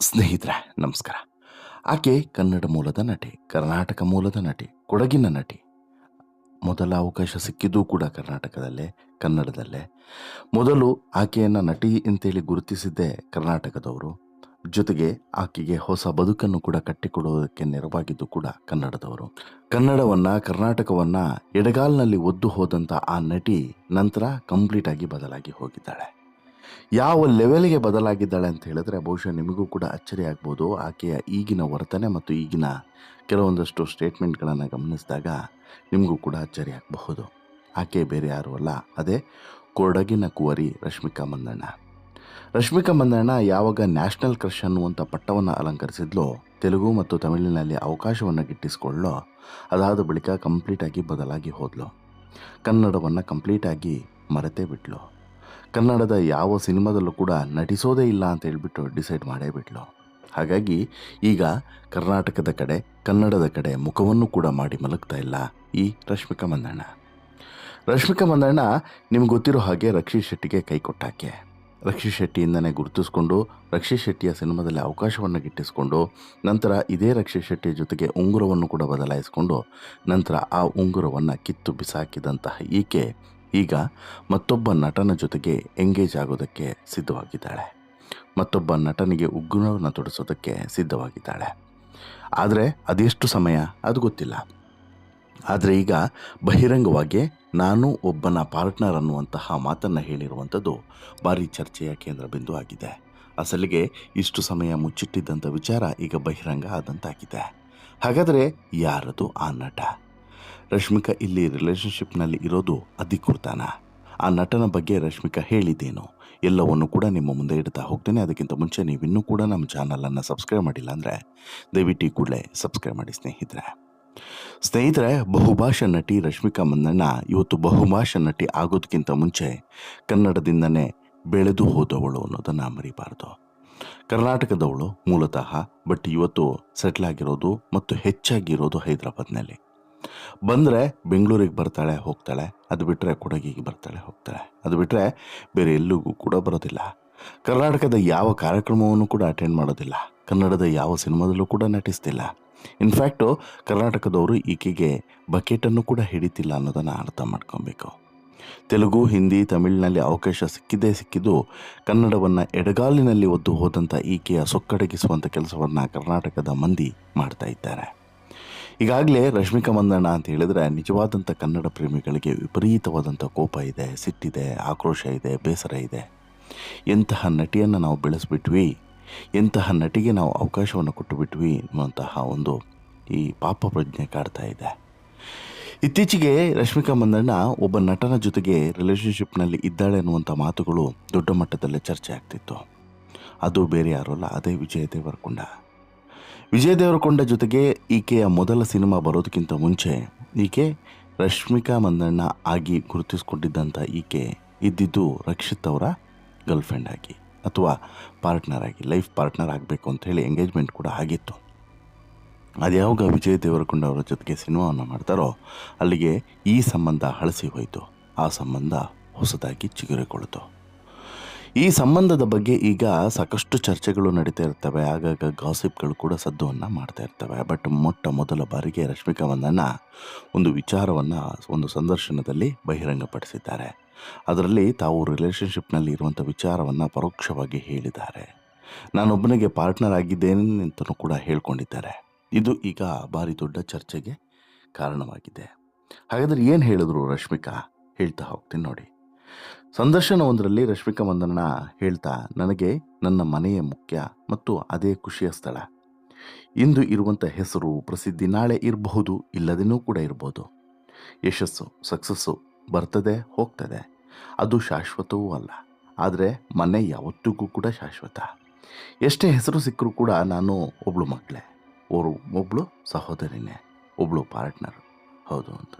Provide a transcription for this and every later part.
ಸ್ನೇಹಿತರೆ, ನಮಸ್ಕಾರ. ಆಕೆ ಕನ್ನಡ ಮೂಲದ ನಟಿ, ಕರ್ನಾಟಕ ಮೂಲದ ನಟಿ, ಕೊಡಗಿನ ನಟಿ. ಮೊದಲ ಅವಕಾಶ ಸಿಕ್ಕಿದ್ದು ಕೂಡ ಕರ್ನಾಟಕದಲ್ಲೇ, ಕನ್ನಡದಲ್ಲೇ. ಮೊದಲು ಆಕೆಯನ್ನು ನಟಿ ಅಂತೇಳಿ ಗುರುತಿಸಿದ್ದೇ ಕರ್ನಾಟಕದವರು. ಜೊತೆಗೆ ಆಕೆಗೆ ಹೊಸ ಬದುಕನ್ನು ಕೂಡ ಕಟ್ಟಿಕೊಡುವುದಕ್ಕೆ ನೆರವಾಗಿದ್ದು ಕೂಡ ಕನ್ನಡದವರು. ಕನ್ನಡವನ್ನು, ಕರ್ನಾಟಕವನ್ನು ಎಡಗಾಲಿನಲ್ಲಿ ಒದ್ದು ಹೋದಂಥ ಆ ನಟಿ ನಂತರ ಕಂಪ್ಲೀಟಾಗಿ ಬದಲಾಗಿ ಹೋಗಿದ್ದಾಳೆ. ಯಾವ ಲೆವೆಲ್ಗೆ ಬದಲಾಗಿದ್ದಾಳೆ ಅಂತ ಹೇಳಿದ್ರೆ ಬಹುಶಃ ನಿಮಗೂ ಕೂಡ ಅಚ್ಚರಿ ಆಗ್ಬೋದು. ಆಕೆಯ ಈಗಿನ ವರ್ತನೆ ಮತ್ತು ಈಗಿನ ಕೆಲವೊಂದಷ್ಟು ಸ್ಟೇಟ್ಮೆಂಟ್ಗಳನ್ನು ಗಮನಿಸಿದಾಗ ನಿಮಗೂ ಕೂಡ ಅಚ್ಚರಿ ಆಗಬಹುದು. ಆಕೆ ಬೇರೆ ಯಾರೂ ಅಲ್ಲ, ಅದೇ ಕೊಡಗಿನ ಕುವರಿ ರಶ್ಮಿಕಾ ಮಂದಣ್ಣ. ರಶ್ಮಿಕಾ ಮಂದಣ್ಣ ಯಾವಾಗ ನ್ಯಾಷನಲ್ ಕ್ರಶ್ ಅನ್ನುವಂಥ ಪಟ್ಟವನ್ನು ಅಲಂಕರಿಸಿದ್ಲೋ, ತೆಲುಗು ಮತ್ತು ತಮಿಳಿನಲ್ಲಿ ಅವಕಾಶವನ್ನು ಗಿಟ್ಟಿಸ್ಕೊಳ್ಳೋ, ಅದಾದ ಬಳಿಕ ಕಂಪ್ಲೀಟಾಗಿ ಬದಲಾಗಿ ಹೋದ್ಲು. ಕನ್ನಡವನ್ನು ಕಂಪ್ಲೀಟಾಗಿ ಮರೆತೇ ಬಿಟ್ಲು. ಕನ್ನಡದ ಯಾವ ಸಿನಿಮಾದಲ್ಲೂ ಕೂಡ ನಟಿಸೋದೇ ಇಲ್ಲ ಅಂತ ಹೇಳ್ಬಿಟ್ಟು ಡಿಸೈಡ್ ಮಾಡೇ ಬಿಟ್ಲು. ಹಾಗಾಗಿ ಈಗ ಕರ್ನಾಟಕದ ಕಡೆ, ಕನ್ನಡದ ಕಡೆ ಮುಖವನ್ನು ಕೂಡ ಮಾಡಿ ಮಲಗ್ತಾ ಇಲ್ಲ ಈ ರಶ್ಮಿಕಾ ಮಂದಣ್ಣ. ರಶ್ಮಿಕಾ ಮಂದಣ್ಣ ನಿಮ್ಗೆ ಗೊತ್ತಿರೋ ಹಾಗೆ ರಕ್ಷಿತ್ ಶೆಟ್ಟಿಗೆ ಕೈ ಕೊಟ್ಟಾಕೆ. ರಕ್ಷಿತ್ ಶೆಟ್ಟಿಯಿಂದನೇ ಗುರುತಿಸ್ಕೊಂಡು ರಕ್ಷಿತ್ ಶೆಟ್ಟಿಯ ಸಿನಿಮಾದಲ್ಲಿ ಅವಕಾಶವನ್ನು ಗಿಟ್ಟಿಸ್ಕೊಂಡು ನಂತರ ಇದೇ ರಕ್ಷಿತ್ ಶೆಟ್ಟಿಯ ಜೊತೆಗೆ ಉಂಗುರವನ್ನು ಕೂಡ ಬದಲಾಯಿಸಿಕೊಂಡು ನಂತರ ಆ ಉಂಗುರವನ್ನು ಕಿತ್ತು ಬಿಸಾಕಿದಂತಹ ಈಕೆ ಈಗ ಮತ್ತೊಬ್ಬ ನಟನ ಜೊತೆಗೆ ಎಂಗೇಜ್ ಆಗೋದಕ್ಕೆ ಸಿದ್ಧವಾಗಿದ್ದಾಳೆ. ಮತ್ತೊಬ್ಬ ನಟನಿಗೆ ಉಗ್ಗುರವನ್ನು ತೊಡಿಸೋದಕ್ಕೆ ಸಿದ್ಧವಾಗಿದ್ದಾಳೆ. ಆದರೆ ಅದೆಷ್ಟು ಸಮಯ ಅದು ಗೊತ್ತಿಲ್ಲ. ಆದರೆ ಈಗ ಬಹಿರಂಗವಾಗಿ ನಾನು ಒಬ್ಬನ ಪಾರ್ಟ್ನರ್ ಅನ್ನುವಂತಹ ಮಾತನ್ನು ಹೇಳಿರುವಂಥದ್ದು ಭಾರಿ ಚರ್ಚೆಯ ಕೇಂದ್ರ ಬಿಂದು ಆಗಿದೆ. ಅಸಲಿಗೆ ಇಷ್ಟು ಸಮಯ ಮುಚ್ಚಿಟ್ಟಿದ್ದಂಥ ವಿಚಾರ ಈಗ ಬಹಿರಂಗ ಆದಂತಾಗಿದೆ. ಹಾಗಾದರೆ ಯಾರದು ಆ ನಟ? ರಶ್ಮಿಕಾ ಇಲ್ಲಿ ರಿಲೇಷನ್ಶಿಪ್ನಲ್ಲಿ ಇರೋದು ಅಧಿಕೃತನ? ಆ ನಟನ ಬಗ್ಗೆ ರಶ್ಮಿಕಾ ಹೇಳಿದ್ದೇನು ಎಲ್ಲವನ್ನು ಕೂಡ ನಿಮ್ಮ ಮುಂದೆ ಇಡ್ತಾ ಹೋಗ್ತೇನೆ. ಅದಕ್ಕಿಂತ ಮುಂಚೆ ನೀವಿನ್ನೂ ಕೂಡ ನಮ್ಮ ಚಾನಲನ್ನು ಸಬ್ಸ್ಕ್ರೈಬ್ ಮಾಡಿಲ್ಲ ಅಂದರೆ ದಯವಿಟ್ಟು ಈ ಕೂಡಲೇ ಸಬ್ಸ್ಕ್ರೈಬ್ ಮಾಡಿ ಸ್ನೇಹಿತರೆ. ಬಹುಭಾಷಾ ನಟಿ ರಶ್ಮಿಕಾ ಮಂದಣ್ಣ ಇವತ್ತು ಬಹುಭಾಷಾ ನಟಿ ಆಗೋದಕ್ಕಿಂತ ಮುಂಚೆ ಕನ್ನಡದಿಂದನೇ ಬೆಳೆದು ಹೋದವಳು ಅನ್ನೋದನ್ನು ಮರಿಬಾರ್ದು. ಕರ್ನಾಟಕದವಳು ಮೂಲತಃ, ಬಟ್ ಇವತ್ತು ಸೆಟ್ಲ್ ಆಗಿರೋದು ಮತ್ತು ಹೆಚ್ಚಾಗಿರೋದು ಹೈದರಾಬಾದ್ನಲ್ಲಿ. ಬಂದರೆ ಬೆಂಗಳೂರಿಗೆ ಬರ್ತಾಳೆ ಹೋಗ್ತಾಳೆ, ಅದು ಬಿಟ್ಟರೆ ಕೊಡಗಿಗೆ ಬರ್ತಾಳೆ ಹೋಗ್ತಾಳೆ, ಅದು ಬಿಟ್ಟರೆ ಬೇರೆ ಎಲ್ಲಿಗೂ ಕೂಡ ಬರೋದಿಲ್ಲ. ಕರ್ನಾಟಕದ ಯಾವ ಕಾರ್ಯಕ್ರಮವನ್ನು ಕೂಡ ಅಟೆಂಡ್ ಮಾಡೋದಿಲ್ಲ. ಕನ್ನಡದ ಯಾವ ಸಿನಿಮಾದಲ್ಲೂ ಕೂಡ ನಟಿಸ್ತಿಲ್ಲ. ಇನ್ಫ್ಯಾಕ್ಟು ಕರ್ನಾಟಕದವರು ಈಕೆಗೆ ಬಕೆಟನ್ನು ಕೂಡ ಹಿಡಿತಿಲ್ಲ ಅನ್ನೋದನ್ನು ಅರ್ಥ ಮಾಡ್ಕೊಬೇಕು. ತೆಲುಗು, ಹಿಂದಿ, ತಮಿಳಿನಲ್ಲಿ ಅವಕಾಶ ಸಿಕ್ಕಿದ್ದು ಕನ್ನಡವನ್ನು ಎಡಗಾಲಿನಲ್ಲಿ ಒದ್ದು ಹೋದಂಥ ಈಕೆಯ ಸೊಕ್ಕಡಗಿಸುವಂಥ ಕೆಲಸವನ್ನು ಕರ್ನಾಟಕದ ಮಂದಿ ಮಾಡ್ತಾ ಇದ್ದಾರೆ. ಈಗಾಗಲೇ ರಶ್ಮಿಕಾ ಮಂದಣ್ಣ ಅಂತ ಹೇಳಿದ್ರೆ ನಿಜವಾದಂಥ ಕನ್ನಡ ಪ್ರೇಮಿಗಳಿಗೆ ವಿಪರೀತವಾದಂಥ ಕೋಪ ಇದೆ, ಸಿಟ್ಟಿದೆ, ಆಕ್ರೋಶ ಇದೆ, ಬೇಸರ ಇದೆ. ಎಂತಹ ನಟಿಯನ್ನು ನಾವು ಬೆಳೆಸ್ಬಿಟ್ವಿ, ಎಂತಹ ನಟಿಗೆ ನಾವು ಅವಕಾಶವನ್ನು ಕೊಟ್ಟುಬಿಟ್ವಿ ಅನ್ನುವಂತಹ ಒಂದು ಈ ಪಾಪ ಪ್ರಜ್ಞೆ ಕಾಡ್ತಾ ಇದೆ. ಇತ್ತೀಚೆಗೆ ರಶ್ಮಿಕಾ ಮಂದಣ್ಣ ಒಬ್ಬ ನಟನ ಜೊತೆಗೆ ರಿಲೇಷನ್ಶಿಪ್ನಲ್ಲಿ ಇದ್ದಾಳೆ ಅನ್ನುವಂಥ ಮಾತುಗಳು ದೊಡ್ಡ ಮಟ್ಟದಲ್ಲೇ ಚರ್ಚೆ ಆಗ್ತಿತ್ತು. ಅದು ಬೇರೆ ಯಾರೂ ಅಲ್ಲ, ಅದೇ ವಿಜಯ್ ದೇವರಕೊಂಡ ಜೊತೆಗೆ ಈಕೆಯ ಮೊದಲ ಸಿನಿಮಾ ಬರೋದಕ್ಕಿಂತ ಮುಂಚೆ ಈಕೆ ರಶ್ಮಿಕಾ ಮಂದಣ್ಣ ಆಗಿ ಗುರುತಿಸ್ಕೊಂಡಿದ್ದಂಥ ಈಕೆ ಇದ್ದಿದ್ದು ರಕ್ಷಿತ್ ಅವರ ಗರ್ಲ್ಫ್ರೆಂಡ್ ಆಗಿ ಅಥವಾ ಪಾರ್ಟ್ನರ್ ಆಗಿ, ಲೈಫ್ ಪಾರ್ಟ್ನರ್ ಆಗಬೇಕು ಅಂಥೇಳಿ ಎಂಗೇಜ್ಮೆಂಟ್ ಕೂಡ ಆಗಿತ್ತು. ಅದ್ಯಾವಾಗ ವಿಜಯ್ ದೇವರಕೊಂಡ ಅವರ ಜೊತೆಗೆ ಸಿನಿಮಾವನ್ನು ಮಾಡ್ತಾರೋ ಅಲ್ಲಿಗೆ ಈ ಸಂಬಂಧ ಹಳಸಿ ಹೋಯಿತು. ಆ ಸಂಬಂಧ ಹೊಸದಾಗಿ ಚಿಗುರಿಕೊಳ್ತು. ಈ ಸಂಬಂಧದ ಬಗ್ಗೆ ಈಗ ಸಾಕಷ್ಟು ಚರ್ಚೆಗಳು ನಡೀತಾ ಇರ್ತವೆ. ಆಗಾಗ ಗಾಸಿಪ್ಗಳು ಕೂಡ ಸದ್ದುವನ್ನು ಮಾಡ್ತಾ ಇರ್ತವೆ. ಬಟ್ ಮೊಟ್ಟ ಮೊದಲ ಬಾರಿಗೆ ರಶ್ಮಿಕಾ ಮಂದಣ್ಣ ಒಂದು ವಿಚಾರವನ್ನು ಒಂದು ಸಂದರ್ಶನದಲ್ಲಿ ಬಹಿರಂಗಪಡಿಸಿದ್ದಾರೆ. ಅದರಲ್ಲಿ ತಾವು ರಿಲೇಷನ್ಶಿಪ್ನಲ್ಲಿ ಇರುವಂಥ ವಿಚಾರವನ್ನು ಪರೋಕ್ಷವಾಗಿ ಹೇಳಿದ್ದಾರೆ. ನಾನೊಬ್ಬನಿಗೆ ಪಾರ್ಟ್ನರ್ ಆಗಿದ್ದೇನೆ ಅಂತಲೂ ಕೂಡ ಹೇಳ್ಕೊಂಡಿದ್ದಾರೆ. ಇದು ಈಗ ಭಾರಿ ದೊಡ್ಡ ಚರ್ಚೆಗೆ ಕಾರಣವಾಗಿದೆ. ಹಾಗಾದರೆ ಏನು ಹೇಳಿದ್ರು ರಶ್ಮಿಕಾ? ಹೇಳ್ತಾ ಹೋಗ್ತೀನಿ ನೋಡಿ. ಸಂದರ್ಶನವೊಂದರಲ್ಲಿ ರಶ್ಮಿಕಾ ಮಂದಣ್ಣ ಹೇಳ್ತಾ, ನನಗೆ ನನ್ನ ಮನೆಯೇ ಮುಖ್ಯ ಮತ್ತು ಅದೇ ಖುಷಿಯ ಸ್ಥಳ. ಇಂದು ಇರುವಂಥ ಹೆಸರು, ಪ್ರಸಿದ್ಧಿ ನಾಳೆ ಇರಬಹುದು, ಇಲ್ಲದೇನೂ ಕೂಡ ಇರ್ಬೋದು. ಯಶಸ್ಸು, ಸಕ್ಸಸ್ಸು ಬರ್ತದೆ ಹೋಗ್ತದೆ, ಅದು ಶಾಶ್ವತವೂ ಅಲ್ಲ. ಆದರೆ ಮನೆ ಯಾವತ್ತಿಗೂ ಕೂಡ ಶಾಶ್ವತ. ಎಷ್ಟೇ ಹೆಸರು ಸಿಕ್ಕರೂ ಕೂಡ ನಾನು ಒಬ್ಳು ಮಕ್ಕಳೇ, ಒಬ್ಬಳು ಸಹೋದರಿನೇ, ಒಬ್ಬಳು ಪಾರ್ಟ್ನರ್. ಹೌದು ಅಂತ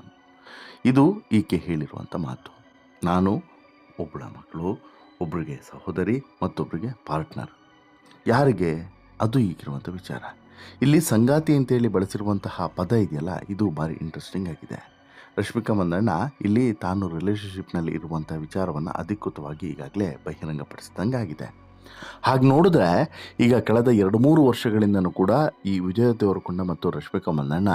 ಇದು ಈಕೆ ಹೇಳಿರುವಂಥ ಮಾತು. ನಾನು ಒಬ್ಬಳ ಮಕ್ಕಳು, ಒಬ್ಬರಿಗೆ ಸಹೋದರಿ, ಮತ್ತೊಬ್ಬರಿಗೆ ಪಾರ್ಟ್ನರ್. ಯಾರಿಗೆ? ಅದು ಈಗಿರುವಂಥ ವಿಚಾರ. ಇಲ್ಲಿ ಸಂಗಾತಿ ಅಂತೇಳಿ ಬಳಸಿರುವಂತಹ ಪದ ಇದೆಯಲ್ಲ, ಇದು ಭಾರಿ ಇಂಟ್ರೆಸ್ಟಿಂಗ್ ಆಗಿದೆ. ರಶ್ಮಿಕಾ ಮಂದಣ್ಣ ಇಲ್ಲಿ ತಾನು ರಿಲೇಷನ್ಶಿಪ್ನಲ್ಲಿ ಇರುವಂಥ ವಿಚಾರವನ್ನು ಅಧಿಕೃತವಾಗಿ ಈಗಾಗಲೇ ಬಹಿರಂಗಪಡಿಸಿದಂಗೆ ಆಗಿದೆ. ಹಾಗೆ ನೋಡಿದ್ರೆ ಈಗ ಕಳೆದ 2-3 ವರ್ಷಗಳಿಂದನೂ ಕೂಡ ಈ ವಿಜಯ್ ದೇವರಕೊಂಡ ಮತ್ತು ರಶ್ಮಿಕಾ ಮಂದಣ್ಣ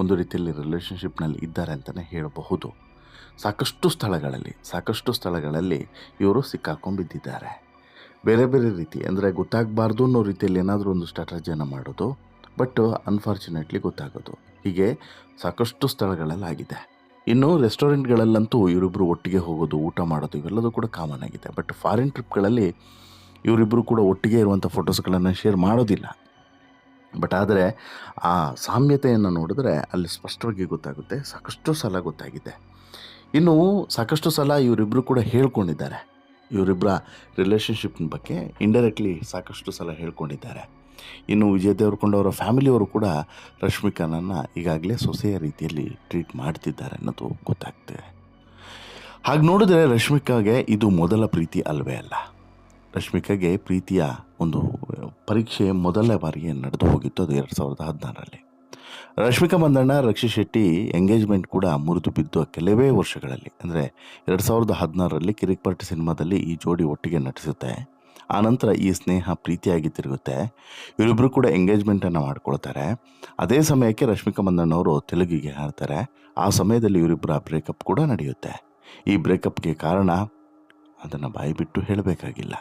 ಒಂದು ರೀತಿಯಲ್ಲಿ ರಿಲೇಷನ್‌ಶಿಪ್‌ನಲ್ಲಿ ಇದ್ದಾರೆ ಅಂತಲೇ ಹೇಳಬಹುದು. ಸಾಕಷ್ಟು ಸ್ಥಳಗಳಲ್ಲಿ ಇವರು ಸಿಕ್ಕಾಕೊಂಡ್ಬಿದ್ದಿದ್ದಾರೆ. ಬೇರೆ ಬೇರೆ ರೀತಿ ಅಂದರೆ ಗೊತ್ತಾಗಬಾರ್ದು ಅನ್ನೋ ರೀತಿಯಲ್ಲಿ ಏನಾದರೂ ಒಂದು ಸ್ಟ್ರಾಟಜಿಯನ್ನು ಮಾಡೋದು, ಬಟ್ ಅನ್ಫಾರ್ಚುನೇಟ್ಲಿ ಗೊತ್ತಾಗೋದು. ಹೀಗೆ ಸಾಕಷ್ಟು ಸ್ಥಳಗಳಲ್ಲಿ ಆಗಿದೆ. ಇನ್ನು ರೆಸ್ಟೋರೆಂಟ್ಗಳಲ್ಲಂತೂ ಇವರಿಬ್ಬರು ಒಟ್ಟಿಗೆ ಹೋಗೋದು, ಊಟ ಮಾಡೋದು ಇವೆಲ್ಲದೂ ಕೂಡ ಕಾಮನ್ ಆಗಿದೆ. ಬಟ್ ಫಾರಿನ್ ಟ್ರಿಪ್ಗಳಲ್ಲಿ ಇವರಿಬ್ಬರು ಕೂಡ ಒಟ್ಟಿಗೆ ಇರುವಂಥ ಫೋಟೋಸ್ಗಳನ್ನು ಶೇರ್ ಮಾಡೋದಿಲ್ಲ. ಬಟ್ ಆದರೆ ಆ ಸಾಮ್ಯತೆಯನ್ನು ನೋಡಿದ್ರೆ ಅಲ್ಲಿ ಸ್ಪಷ್ಟವಾಗಿ ಗೊತ್ತಾಗುತ್ತೆ. ಸಾಕಷ್ಟು ಸಲ ಗೊತ್ತಾಗಿದೆ. ಇನ್ನು ಸಾಕಷ್ಟು ಸಲ ಇವರಿಬ್ಬರು ಕೂಡ ಹೇಳ್ಕೊಂಡಿದ್ದಾರೆ. ಇವರಿಬ್ಬರ ರಿಲೇಷನ್ಶಿಪ್ನ ಬಗ್ಗೆ ಇಂಡೈರೆಕ್ಟ್ಲಿ ಸಾಕಷ್ಟು ಸಲ ಹೇಳ್ಕೊಂಡಿದ್ದಾರೆ. ಇನ್ನು ವಿಜಯ್ ದೇವರಕೊಂಡ ಅವರ ಫ್ಯಾಮಿಲಿಯವರು ಕೂಡ ರಶ್ಮಿಕಾನನ್ನು ಈಗಾಗಲೇ ಸೊಸೆಯ ರೀತಿಯಲ್ಲಿ ಟ್ರೀಟ್ ಮಾಡ್ತಿದ್ದಾರೆ ಅನ್ನೋದು ಗೊತ್ತಾಗ್ತಿದೆ. ಹಾಗೆ ನೋಡಿದ್ರೆ ರಶ್ಮಿಕಾಗೆ ಇದು ಮೊದಲ ಪ್ರೀತಿ ಅಲ್ವೇ ಅಲ್ಲ. ರಶ್ಮಿಕಾಗೆ ಪ್ರೀತಿಯ ಒಂದು ಪರೀಕ್ಷೆ ಮೊದಲ ಬಾರಿಗೆ ನಡೆದು ಹೋಗಿತ್ತು. ಅದು 2016ರಲ್ಲಿ. ರಶ್ಮಿಕಾ ಮಂದಣ್ಣ ರಕ್ಷಿತ್ ಶೆಟ್ಟಿ ಎಂಗೇಜ್ಮೆಂಟ್ ಕೂಡ ಮುರಿದು ಬಿದ್ದು ಕೆಲವೇ ವರ್ಷಗಳಲ್ಲಿ, ಅಂದರೆ 2016ರಲ್ಲಿ ಕಿರಿಕ್ ಪಾರ್ಟಿ ಸಿನಿಮಾದಲ್ಲಿ ಈ ಜೋಡಿ ಒಟ್ಟಿಗೆ ನಟಿಸುತ್ತೆ. ಆನಂತರ ಈ ಸ್ನೇಹ ಪ್ರೀತಿಯಾಗಿ ತಿರುಗುತ್ತೆ. ಇವರಿಬ್ಬರು ಕೂಡ ಎಂಗೇಜ್ಮೆಂಟನ್ನು ಮಾಡ್ಕೊಳ್ತಾರೆ. ಅದೇ ಸಮಯಕ್ಕೆ ರಶ್ಮಿಕಾ ಮಂದಣ್ಣವರು ತೆಲುಗಿಗೆ ಹಾರ್ತಾರೆ. ಆ ಸಮಯದಲ್ಲಿ ಇವರಿಬ್ಬರ ಬ್ರೇಕಪ್ ಕೂಡ ನಡೆಯುತ್ತೆ. ಈ ಬ್ರೇಕಪ್ಗೆ ಕಾರಣ ಅದನ್ನು ಬಾಯಿ ಬಿಟ್ಟು ಹೇಳಬೇಕಾಗಿಲ್ಲ,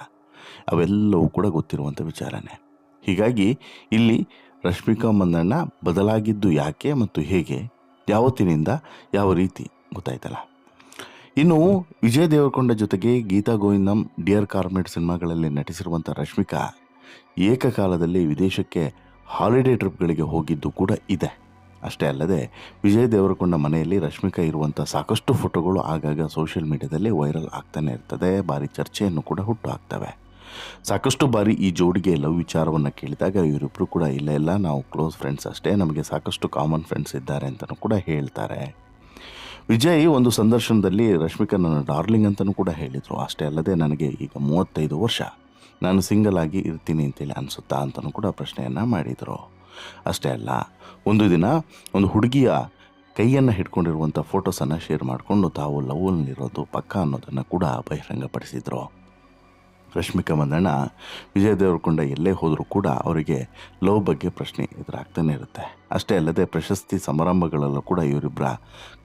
ಅವೆಲ್ಲವೂ ಕೂಡ ಗೊತ್ತಿರುವಂಥ ವಿಚಾರನೇ. ಹೀಗಾಗಿ ಇಲ್ಲಿ ರಶ್ಮಿಕಾ ಮಂದಣ್ಣ ಬದಲಾಗಿದ್ದು ಯಾಕೆ ಮತ್ತು ಹೇಗೆ, ಯಾವತ್ತಿನಿಂದ, ಯಾವ ರೀತಿ ಗೊತ್ತಾಯ್ತಲ್ಲ. ಇನ್ನು ವಿಜಯ್ ದೇವರಕೊಂಡ ಜೊತೆಗೆ ಗೀತಾ ಗೋವಿಂದಂ, ಡಿಯರ್ ಕಾರ್ಮೆಟ್ ಸಿನಿಮಾಗಳಲ್ಲಿ ನಟಿಸಿರುವಂಥ ರಶ್ಮಿಕಾ ಏಕಕಾಲದಲ್ಲಿ ವಿದೇಶಕ್ಕೆ ಹಾಲಿಡೇ ಟ್ರಿಪ್ಗಳಿಗೆ ಹೋಗಿದ್ದು ಕೂಡ ಇದೆ. ಅಷ್ಟೇ ಅಲ್ಲದೆ ವಿಜಯ್ ದೇವರಕೊಂಡ ಮನೆಯಲ್ಲಿ ರಶ್ಮಿಕಾ ಇರುವಂಥ ಸಾಕಷ್ಟು ಫೋಟೋಗಳು ಆಗಾಗ ಸೋಷಿಯಲ್ ಮೀಡಿಯಾದಲ್ಲಿ ವೈರಲ್ ಆಗ್ತಾನೆ ಇರ್ತದೆ. ಭಾರಿ ಚರ್ಚೆಯನ್ನು ಕೂಡ ಹುಟ್ಟು ಹಾಕ್ತವೆ. ಸಾಕಷ್ಟು ಬಾರಿ ಈ ಜೋಡಿಗೆ ಲವ್ ವಿಚಾರವನ್ನು ಕೇಳಿದಾಗ ಇವರಿಬ್ಬರು ಕೂಡ ಇಲ್ಲ ನಾವು ಕ್ಲೋಸ್ ಫ್ರೆಂಡ್ಸ್ ಅಷ್ಟೇ, ನಮಗೆ ಸಾಕಷ್ಟು ಕಾಮನ್ ಫ್ರೆಂಡ್ಸ್ ಇದ್ದಾರೆ ಅಂತಲೂ ಕೂಡ ಹೇಳ್ತಾರೆ. ವಿಜಯ್ ಒಂದು ಸಂದರ್ಶನದಲ್ಲಿ ರಶ್ಮಿಕಾ ನನ್ನ ಡಾರ್ಲಿಂಗ್ ಅಂತಲೂ ಕೂಡ ಹೇಳಿದರು. ಅಷ್ಟೇ ಅಲ್ಲದೆ ನನಗೆ ಈಗ 35 ವರ್ಷ, ನಾನು ಸಿಂಗಲ್ ಆಗಿ ಇರ್ತೀನಿ ಅಂತೇಳಿ ಅನಿಸುತ್ತಾ ಅಂತಲೂ ಕೂಡ ಪ್ರಶ್ನೆಯನ್ನು ಮಾಡಿದರು. ಅಷ್ಟೇ ಅಲ್ಲ, ಒಂದು ದಿನ ಒಂದು ಹುಡುಗಿಯ ಕೈಯನ್ನು ಹಿಡ್ಕೊಂಡಿರುವಂಥ ಫೋಟೋಸನ್ನು ಶೇರ್ ಮಾಡಿಕೊಂಡು ತಾವು ಲವ್ನಲ್ಲಿರೋದು ಪಕ್ಕ ಅನ್ನೋದನ್ನು ಕೂಡ ಬಹಿರಂಗಪಡಿಸಿದರು. ರಶ್ಮಿಕಾ ಮಂದಣ್ಣ ವಿಜಯ್ ದೇವರಕೊಂಡ ಎಲ್ಲೇ ಹೋದರೂ ಕೂಡ ಅವರಿಗೆ ಲವ್ ಬಗ್ಗೆ ಪ್ರಶ್ನೆ ಎದುರಾಗ್ತಾನೆ ಇರುತ್ತೆ. ಅಷ್ಟೇ ಅಲ್ಲದೆ ಪ್ರಶಸ್ತಿ ಸಮಾರಂಭಗಳಲ್ಲೂ ಕೂಡ ಇವರಿಬ್ಬರ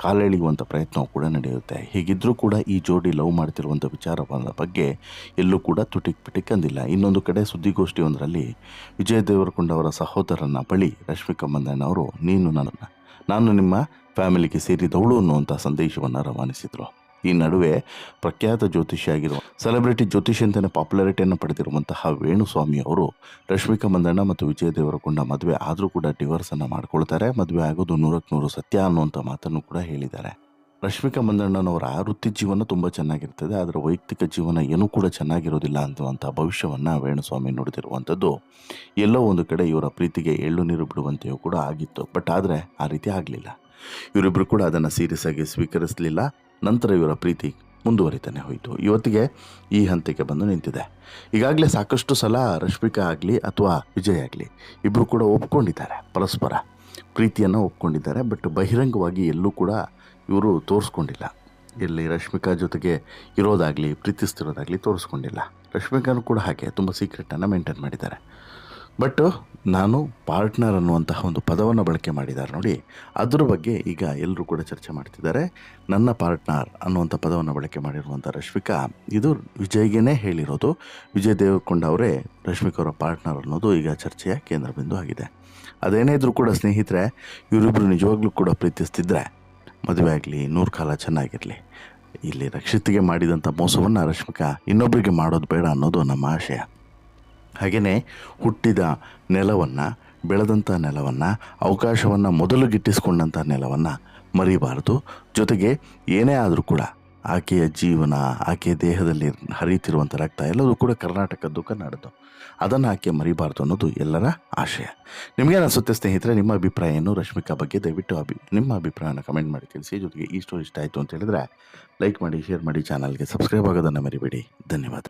ಕಾಲೆಳೆಯುವಂಥ ಪ್ರಯತ್ನವೂ ಕೂಡ ನಡೆಯುತ್ತೆ. ಹೀಗಿದ್ದರೂ ಕೂಡ ಈ ಜೋಡಿ ಲವ್ ಮಾಡ್ತಿರುವಂಥ ವಿಚಾರವಾದ ಬಗ್ಗೆ ಎಲ್ಲೂ ಕೂಡ ತುಟಿಕ್ ಅಂದಿಲ್ಲ. ಇನ್ನೊಂದು ಕಡೆ ಸುದ್ದಿಗೋಷ್ಠಿಯೊಂದರಲ್ಲಿ ವಿಜಯ್ ದೇವರಕೊಂಡ ಅವರ ಸಹೋದರನ ಬಳಿ ರಶ್ಮಿಕಾ ಮಂದಣ್ಣ ಅವರು ನಾನು ನಿಮ್ಮ ಫ್ಯಾಮಿಲಿಗೆ ಸೇರಿದವಳು ಅನ್ನುವಂಥ ಸಂದೇಶವನ್ನು ರವಾನಿಸಿದರು. ಈ ನಡುವೆ ಪ್ರಖ್ಯಾತ ಜ್ಯೋತಿಷಿಯಾಗಿರುವ ಸೆಲೆಬ್ರಿಟಿ ಜ್ಯೋತಿಷಿ ಅಂತಲೇ ಪಾಪ್ಯುಲಾರಿಟಿಯನ್ನು ಪಡೆದಿರುವಂತಹ ವೇಣುಸ್ವಾಮಿ ಅವರು ರಶ್ಮಿಕಾ ಮಂದಣ್ಣ ಮತ್ತು ವಿಜಯ್ ದೇವರಕೊಂಡ ಮದುವೆ ಆದರೂ ಕೂಡ ಡಿವೋರ್ಸನ್ನು ಮಾಡ್ಕೊಳ್ತಾರೆ. ಮದುವೆ ಆಗೋದು 100ಕ್ಕೆ 100 ಸತ್ಯ ಅನ್ನುವಂಥ ಮಾತನ್ನು ಕೂಡ ಹೇಳಿದ್ದಾರೆ. ರಶ್ಮಿಕಾ ಮಂದಣ್ಣನವರ ವೃತ್ತಿ ಜೀವನ ತುಂಬ ಚೆನ್ನಾಗಿರ್ತದೆ, ಅದರ ವೈಯಕ್ತಿಕ ಜೀವನ ಏನೂ ಕೂಡ ಚೆನ್ನಾಗಿರೋದಿಲ್ಲ ಅನ್ನುವಂಥ ಭವಿಷ್ಯವನ್ನು ವೇಣುಸ್ವಾಮಿ ನುಡಿದಿರುವಂಥದ್ದು ಎಲ್ಲೋ ಒಂದು ಕಡೆ ಇವರ ಪ್ರೀತಿಗೆ ಎಳ್ಳು ನೀರು ಬಿಡುವಂತೆಯೂ ಕೂಡ ಆಗಿತ್ತು. ಬಟ್ ಆದರೆ ಆ ರೀತಿ ಆಗಲಿಲ್ಲ. ಇವರಿಬ್ಬರು ಕೂಡ ಅದನ್ನು ಸೀರಿಯಸ್ ಆಗಿ ಸ್ವೀಕರಿಸಲಿಲ್ಲ. ನಂತರ ಇವರ ಪ್ರೀತಿ ಮುಂದುವರಿತಾನೆ ಹೋಯಿತು. ಇವತ್ತಿಗೆ ಈ ಹಂತಕ್ಕೆ ಬಂದು ನಿಂತಿದೆ. ಈಗಾಗಲೇ ಸಾಕಷ್ಟು ಸಲ ರಶ್ಮಿಕಾ ಆಗಲಿ ಅಥವಾ ವಿಜಯ್ ಆಗಲಿ ಇಬ್ಬರು ಕೂಡ ಒಪ್ಕೊಂಡಿದ್ದಾರೆ, ಪರಸ್ಪರ ಪ್ರೀತಿಯನ್ನು ಒಪ್ಕೊಂಡಿದ್ದಾರೆ. ಬಟ್ ಬಹಿರಂಗವಾಗಿ ಎಲ್ಲೂ ಕೂಡ ಇವರು ತೋರಿಸ್ಕೊಂಡಿಲ್ಲ. ಎಲ್ಲಿ ರಶ್ಮಿಕಾ ಜೊತೆಗೆ ಇರೋದಾಗಲಿ ಪ್ರೀತಿಸ್ತಿರೋದಾಗಲಿ ತೋರಿಸ್ಕೊಂಡಿಲ್ಲ. ರಶ್ಮಿಕಾನು ಕೂಡ ಹಾಗೆ ತುಂಬ ಸೀಕ್ರೆಟನ್ನು ಮೇಂಟೈನ್ ಮಾಡಿದ್ದಾರೆ. ಬಟ್ ನಾನು ಪಾರ್ಟ್ನರ್ ಅನ್ನುವಂತಹ ಒಂದು ಪದವನ್ನು ಬಳಕೆ ಮಾಡಿದ್ದಾರೆ ನೋಡಿ, ಅದ್ರ ಬಗ್ಗೆ ಈಗ ಎಲ್ಲರೂ ಕೂಡ ಚರ್ಚೆ ಮಾಡ್ತಿದ್ದಾರೆ. ನನ್ನ ಪಾರ್ಟ್ನರ್ ಅನ್ನುವಂಥ ಪದವನ್ನು ಬಳಕೆ ಮಾಡಿರುವಂಥ ರಶ್ಮಿಕಾ ಇದು ವಿಜಯ್ಗೆ ಹೇಳಿರೋದು. ವಿಜಯ್ ದೇವರಕೊಂಡ ಅವರೇ ರಶ್ಮಿಕಾ ಅವರ ಪಾರ್ಟ್ನರ್ ಅನ್ನೋದು ಈಗ ಚರ್ಚೆಯ ಕೇಂದ್ರ ಬಿಂದು ಆಗಿದೆ. ಅದೇನೇ ಇದ್ರೂ ಕೂಡ ಸ್ನೇಹಿತರೆ, ಇವರಿಬ್ಬರು ನಿಜವಾಗ್ಲೂ ಕೂಡ ಪ್ರೀತಿಸ್ತಿದ್ರೆ ಮದುವೆ ಆಗಲಿ, 100 ಕಾಲ ಚೆನ್ನಾಗಿರಲಿ. ಇಲ್ಲಿ ರಕ್ಷಿತ್ಗೆ ಮಾಡಿದಂಥ ಮೋಸವನ್ನು ರಶ್ಮಿಕಾ ಇನ್ನೊಬ್ಬರಿಗೆ ಮಾಡೋದು ಬೇಡ ಅನ್ನೋದು ನಮ್ಮ ಆಶಯ. ಹಾಗೆಯೇ ಹುಟ್ಟಿದ ನೆಲವನ್ನು, ಬೆಳೆದಂಥ ನೆಲವನ್ನು, ಅವಕಾಶವನ್ನು ಮೊದಲು ಗಿಟ್ಟಿಸ್ಕೊಂಡಂಥ ನೆಲವನ್ನು ಮರಿಬಾರದು. ಜೊತೆಗೆ ಏನೇ ಆದರೂ ಕೂಡ ಆಕೆಯ ಜೀವನ, ಆಕೆಯ ದೇಹದಲ್ಲಿ ಹರಿಯುತ್ತಿರುವಂಥ ರಕ್ತ ಎಲ್ಲವೂ ಕೂಡ ಕರ್ನಾಟಕದ್ದು. ಅದನ್ನು ಆಕೆ ಮರಿಬಾರ್ದು ಅನ್ನೋದು ಎಲ್ಲರ ಆಶಯ. ನಿಮಗೇನು ಅನಿಸುತ್ತೆ ಸ್ನೇಹಿತರೆ? ನಿಮ್ಮ ಅಭಿಪ್ರಾಯ ಏನು ರಶ್ಮಿಕಾ ಬಗ್ಗೆ? ದಯವಿಟ್ಟು ನಿಮ್ಮ ಅಭಿಪ್ರಾಯನ ಕಮೆಂಟ್ ಮಾಡಿ ತಿಳಿಸಿ. ಜೊತೆಗೆ ಈ ಸ್ಟೋರಿ ಇಷ್ಟ ಆಯಿತು ಅಂತ ಹೇಳಿದ್ರೆ ಲೈಕ್ ಮಾಡಿ, ಶೇರ್ ಮಾಡಿ, ಚಾನಲ್ಗೆ ಸಬ್ಸ್ಕ್ರೈಬ್ ಆಗೋದನ್ನು ಮರಿಬೇಡಿ. ಧನ್ಯವಾದ.